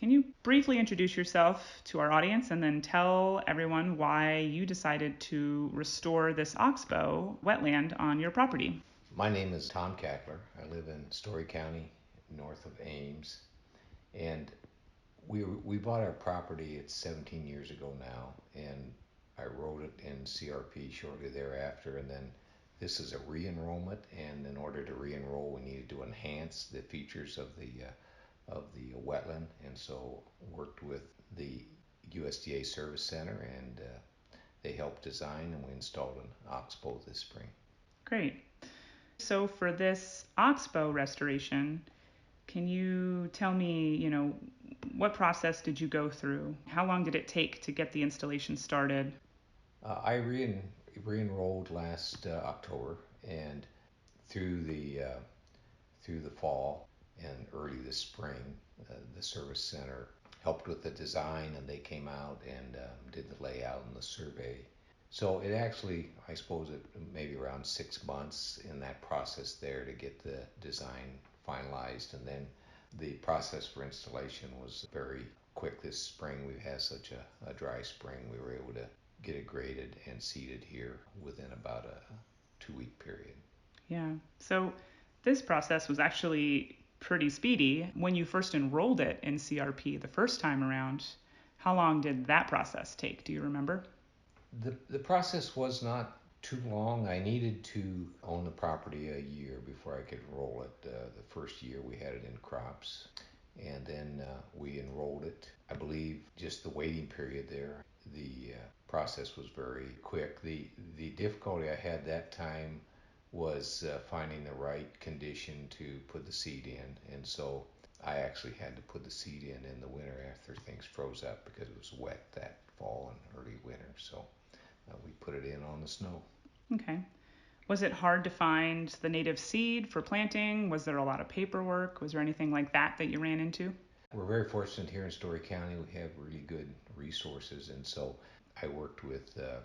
Can you briefly introduce yourself to our audience and then tell everyone why you decided to restore this oxbow wetland on your property? My name is Tom Cackler. I live in Story County, north of Ames, and we bought our property. It's 17 years ago now, and I wrote it in CRP shortly thereafter. And then this is a re-enrollment, and in order to re-enroll, we needed to enhance the features of the wetland, and so worked with the USDA Service Center, and they helped design, and we installed an oxbow this spring. Great. So for this oxbow restoration, can you tell me, what process did you go through? How long did it take to get the installation started? I re-enrolled last October, and through the fall and early this spring, the service center helped with the design, and they came out and did the layout and the survey. So it actually, I suppose, it maybe around 6 months in that process there to get the design finalized, and then the process for installation was very quick this spring. We've had such a dry spring. We were able to get it graded and seeded here within about a 2 week period. Yeah. So this process was actually pretty speedy. When you first enrolled it in CRP the first time around, how long did that process take? Do you remember? The process was not too long. I needed to own the property a year before I could enroll it. The first year we had it in crops, and then we enrolled it. I believe just the waiting period there, the process was very quick. The difficulty I had that time was finding the right condition to put the seed in, and so I actually had to put the seed in the winter after things froze up because it was wet that fall and early winter. So we put it in on the snow. Okay. Was it hard to find the native seed for planting? Was there a lot of paperwork? Was there anything like that you ran into? We're very fortunate here in Story County. We have really good resources, and so I worked with the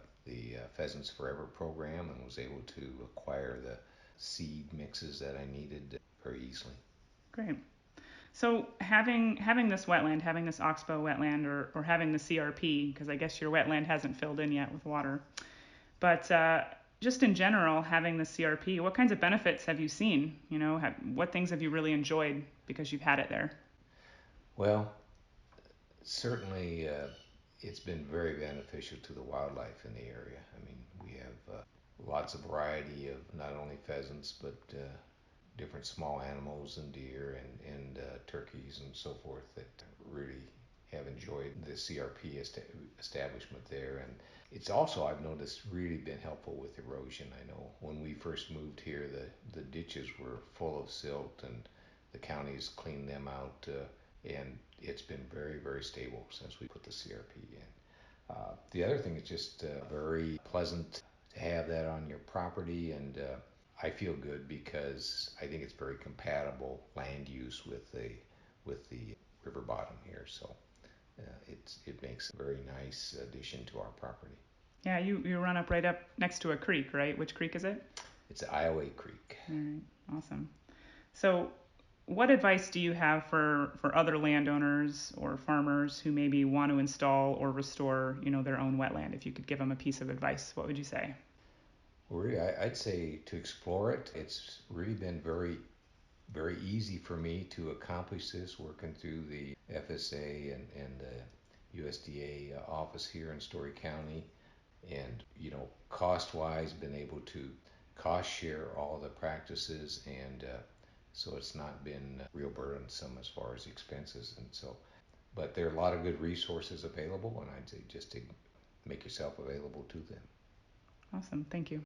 Pheasants Forever program and was able to acquire the seed mixes that I needed very easily. Great. So having this wetland, having this oxbow wetland, or having the CRP, because I guess your wetland hasn't filled in yet with water, but just in general, having the CRP, what kinds of benefits have you seen? What things have you really enjoyed because you've had it there? Well, certainly it's been very beneficial to the wildlife in the area. I mean, we have lots of variety of not only pheasants but different small animals and deer and turkeys and so forth that really have enjoyed the CRP establishment there. And it's also, I've noticed, really been helpful with erosion. I know when we first moved here, the ditches were full of silt, and the county's cleaned them out, and it's been very, very stable since we put the CRP in. The other thing is just very pleasant to have that on your property, and I feel good because I think it's very compatible land use with the river bottom here. So it makes a very nice addition to our property. Yeah, you run right up next to a creek, right? Which creek is it? It's Iowa Creek. All right, awesome. So, what advice do you have for other landowners or farmers who maybe want to install or restore, their own wetland? If you could give them a piece of advice, what would you say? Well, really, I'd say to explore it. It's really been very, very easy for me to accomplish this working through the FSA and the USDA office here in Story County. And, cost wise, been able to cost share all the practices, and so it's not been real burdensome as far as expenses. And so, but there are a lot of good resources available, and I'd say just to make yourself available to them. Awesome, thank you.